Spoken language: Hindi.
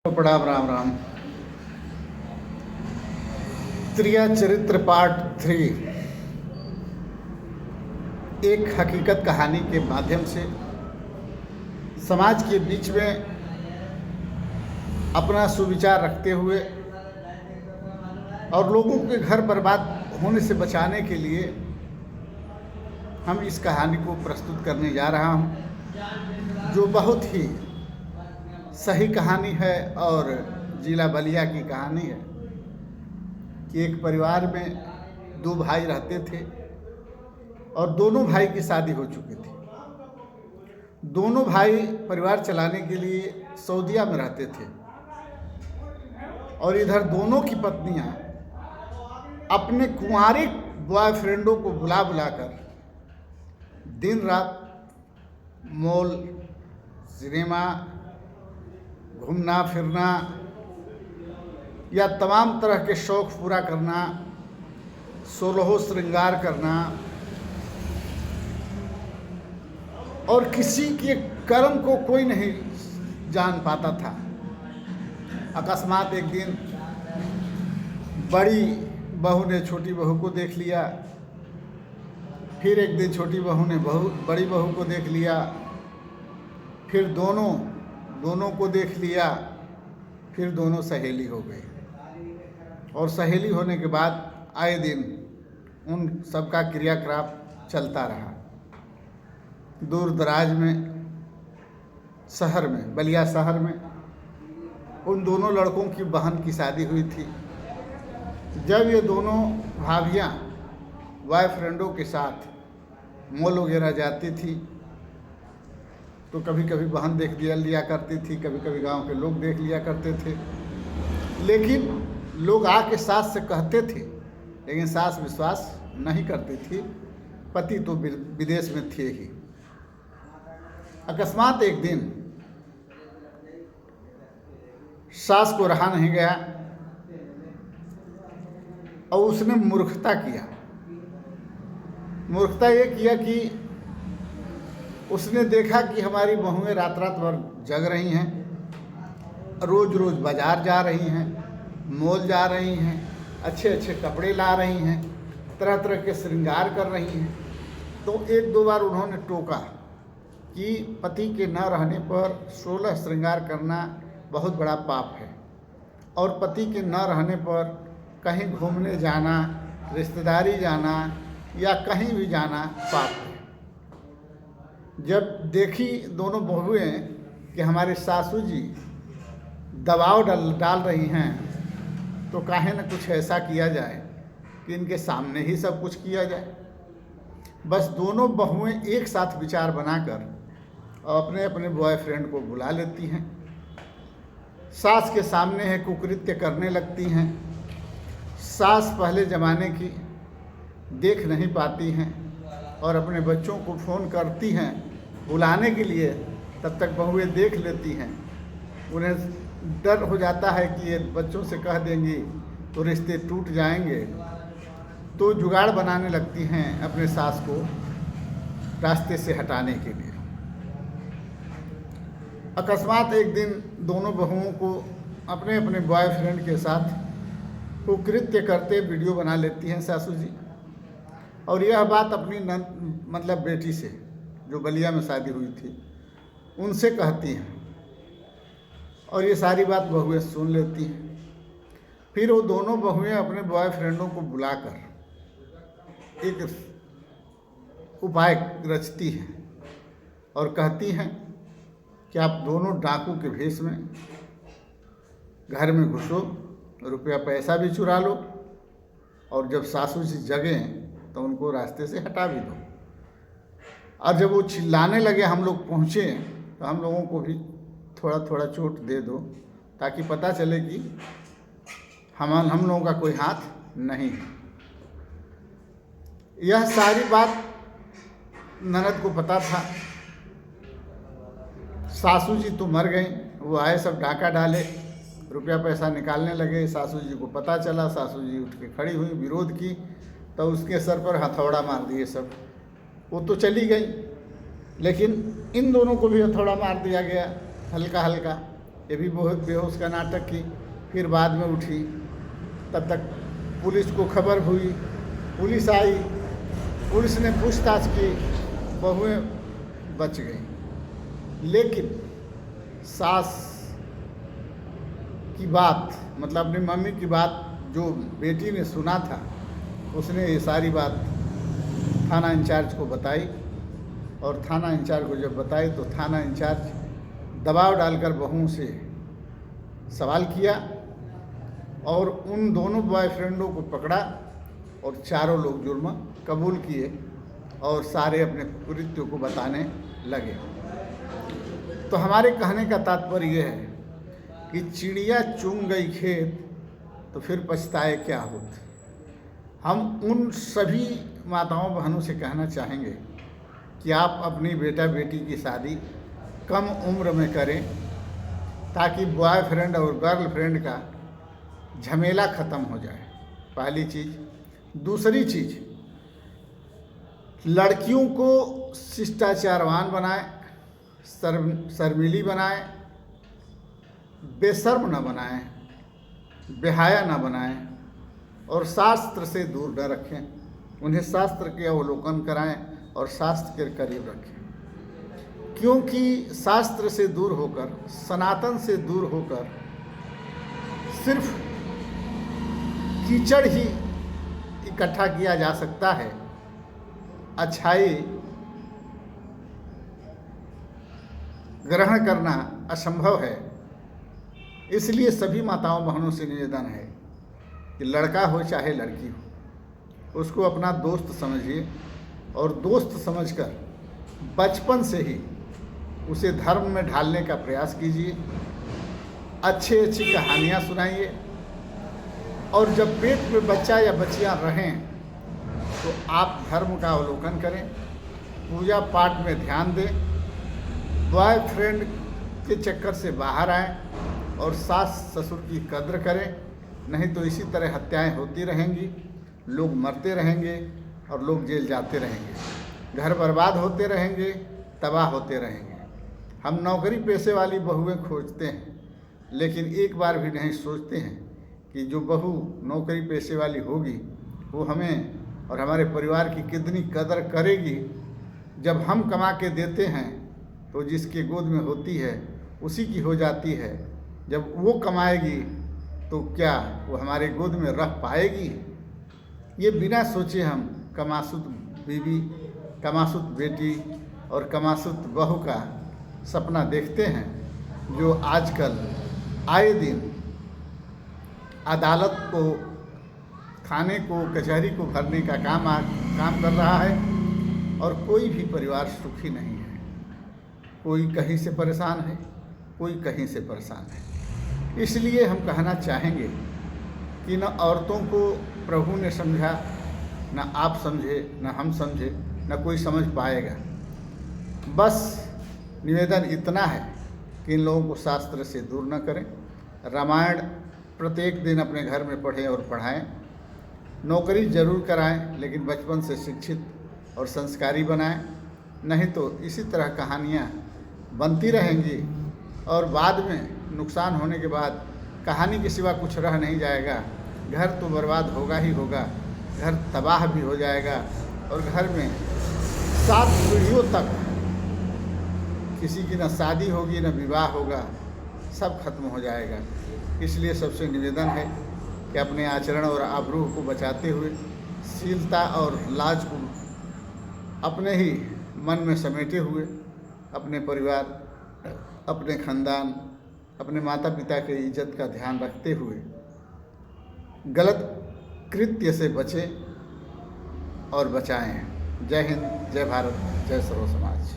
प्रणाम। राम राम। त्रिया चरित्र पार्ट 3 एक हकीकत कहानी के माध्यम से समाज के बीच में अपना सुविचार रखते हुए और लोगों के घर बर्बाद होने से बचाने के लिए हम इस कहानी को प्रस्तुत करने जा रहा हूँ, जो बहुत ही सही कहानी है और जिला बलिया की कहानी है कि एक परिवार में 2 भाई रहते थे और दोनों भाई की शादी हो चुकी थी। दोनों भाई परिवार चलाने के लिए सऊदीया में रहते थे और इधर दोनों की पत्नियां अपने कुंवारे बॉयफ्रेंडों को बुला बुलाकर दिन रात मॉल, सिनेमा, घूमना फिरना या तमाम तरह के शौक़ पूरा करना, 16 श्रृंगार करना और किसी के कर्म को कोई नहीं जान पाता था। अकस्मात एक दिन बड़ी बहू ने छोटी बहू को देख लिया, फिर एक दिन छोटी बहू ने बड़ी बहू को देख लिया, फिर दोनों को देख लिया, फिर दोनों सहेली हो गई और सहेली होने के बाद आए दिन उन सबका क्रियाकलाप चलता रहा। दूर दराज में शहर में, बलिया शहर में उन दोनों लड़कों की बहन की शादी हुई थी। जब ये दोनों भाभियाँ बॉयफ्रेंडों के साथ मॉल वगैरह जाती थी तो कभी कभी बहन देख लिया करती थी, कभी कभी गांव के लोग देख लिया करते थे। लेकिन लोग आके सास से कहते थे, लेकिन सास विश्वास नहीं करती थी, पति तो विदेश में थे ही। अकस्मात एक दिन सास को रहा नहीं गया और उसने मूर्खता किया। मूर्खता ये किया कि उसने देखा कि हमारी बहुएं रात रात भर जग रही हैं, रोज़ रोज़ बाज़ार जा रही हैं, मॉल जा रही हैं, अच्छे अच्छे कपड़े ला रही हैं, तरह तरह के श्रृंगार कर रही हैं। तो 1-2 बार उन्होंने टोका कि पति के न रहने पर 16 श्रृंगार करना बहुत बड़ा पाप है और पति के न रहने पर कहीं घूमने जाना, रिश्तेदारी जाना या कहीं भी जाना पाप है। जब देखी दोनों बहुएं कि हमारे सासू जी दबाव डाल रही हैं तो काहे न कुछ ऐसा किया जाए कि इनके सामने ही सब कुछ किया जाए। बस दोनों बहुएं एक साथ विचार बनाकर अपने अपने बॉयफ्रेंड को बुला लेती हैं, सास के सामने है कुकृत्य करने लगती हैं। सास पहले ज़माने की देख नहीं पाती हैं और अपने बच्चों को फ़ोन करती हैं बुलाने के लिए, तब तक बहुएं देख लेती हैं। उन्हें डर हो जाता है कि ये बच्चों से कह देंगी तो रिश्ते टूट जाएंगे, तो जुगाड़ बनाने लगती हैं अपने सास को रास्ते से हटाने के लिए। अकस्मात एक दिन दोनों बहुओं को अपने अपने बॉयफ्रेंड के साथ कुकृत्य करते वीडियो बना लेती हैं सासू जी, और यह बात अपनी मतलब बेटी से, जो बलिया में शादी हुई थी, उनसे कहती हैं और ये सारी बात बहुएं सुन लेती हैं। फिर वो दोनों बहुएं अपने बॉयफ्रेंडों को बुलाकर एक उपाय रचती हैं और कहती हैं कि आप दोनों डाकू के भेष में घर में घुसो, रुपया पैसा भी चुरा लो और जब सासू जी जगें तो उनको रास्ते से हटा भी दो। और जब वो चिल्लाने लगे, हम लोग पहुँचे, तो हम लोगों को भी थोड़ा थोड़ा चोट दे दो ताकि पता चले कि हम लोगों का कोई हाथ नहीं है। यह सारी बात ननद को पता था। सासू जी तो मर गई, वो आए सब डाका डाले, रुपया पैसा निकालने लगे। सासू जी को पता चला, सासू जी उठ के खड़ी हुई, विरोध की, तो उसके सर पर हथौड़ा मार दिए सब। वो तो चली गई, लेकिन इन दोनों को भी हथौड़ा मार दिया गया हल्का हल्का। ये भी बहुत बेहोश का नाटक की। फिर बाद में उठी, तब तक पुलिस को खबर हुई, पुलिस आई, पुलिस ने पूछताछ की, बहुएं बच गई। लेकिन सास की बात, मतलब अपनी मम्मी की बात जो बेटी ने सुना था, उसने ये सारी बात थाना इंचार्ज को बताई। और थाना इंचार्ज को जब बताई तो थाना इंचार्ज दबाव डालकर बहुओं से सवाल किया और उन दोनों बॉयफ्रेंडों को पकड़ा और चारों लोग जुर्म कबूल किए और सारे अपने कुकृत्यों को बताने लगे। तो हमारे कहने का तात्पर्य यह है कि चिड़िया चुन गई खेत तो फिर पछताए क्या होत। हम उन सभी माताओं बहनों से कहना चाहेंगे कि आप अपनी बेटा बेटी की शादी कम उम्र में करें, ताकि बॉयफ्रेंड और गर्लफ्रेंड का झमेला ख़त्म हो जाए, पहली चीज़। दूसरी चीज़, लड़कियों को शिष्टाचारवान बनाएं, शर्मीली बनाएं, बेशर्म न बनाएं, बेहाया न बनाएं और शास्त्र से दूर न रखें। उन्हें शास्त्र के अवलोकन कराएं और शास्त्र के करीब रखें, क्योंकि शास्त्र से दूर होकर, सनातन से दूर होकर सिर्फ कीचड़ ही इकट्ठा किया जा सकता है, अच्छाई ग्रहण करना असंभव है। इसलिए सभी माताओं बहनों से निवेदन है कि लड़का हो चाहे लड़की हो, उसको अपना दोस्त समझिए और दोस्त समझकर बचपन से ही उसे धर्म में ढालने का प्रयास कीजिए। अच्छी अच्छी कहानियाँ सुनाइए और जब पेट में बच्चा या बच्चियाँ रहें तो आप धर्म का अवलोकन करें, पूजा पाठ में ध्यान दें, बॉयफ्रेंड के चक्कर से बाहर आएं और सास ससुर की कद्र करें। नहीं तो इसी तरह हत्याएं होती रहेंगी, लोग मरते रहेंगे और लोग जेल जाते रहेंगे, घर बर्बाद होते रहेंगे, तबाह होते रहेंगे। हम नौकरी पेशे वाली बहुएं खोजते हैं, लेकिन एक बार भी नहीं सोचते हैं कि जो बहू नौकरी पेशे वाली होगी वो हमें और हमारे परिवार की कितनी कदर करेगी। जब हम कमा के देते हैं तो जिसके गोद में होती है उसी की हो जाती है, जब वो कमाएगी तो क्या वो हमारे गोद में रह पाएगी? ये बिना सोचे हम कमासुत बीवी, कमासुत बेटी और कमासुत बहू का सपना देखते हैं, जो आजकल आए दिन अदालत को, थाने को, कचहरी को भरने का काम कर रहा है और कोई भी परिवार सुखी नहीं है। कोई कहीं से परेशान है, कोई कहीं से परेशान है। इसलिए हम कहना चाहेंगे कि न औरतों को प्रभु ने समझा, न आप समझे, न हम समझे, न कोई समझ पाएगा। बस निवेदन इतना है कि इन लोगों को शास्त्र से दूर न करें, रामायण प्रत्येक दिन अपने घर में पढ़ें और पढ़ाएं, नौकरी जरूर कराएं लेकिन बचपन से शिक्षित और संस्कारी बनाएं। नहीं तो इसी तरह कहानियाँ बनती रहेंगी और बाद में नुकसान होने के बाद कहानी के सिवा कुछ रह नहीं जाएगा। घर तो बर्बाद होगा ही होगा, घर तबाह भी हो जाएगा और घर में 7 पीढ़ियों तक किसी की न शादी होगी न विवाह होगा, सब खत्म हो जाएगा। इसलिए सबसे निवेदन है कि अपने आचरण और आबरू को बचाते हुए शीलता और लाज को अपने ही मन में समेटे हुए अपने परिवार, अपने खानदान, अपने माता पिता की इज्जत का ध्यान रखते हुए गलत कृत्य से बचें और बचाएं। जय हिंद, जय भारत, जय सर्व समाज।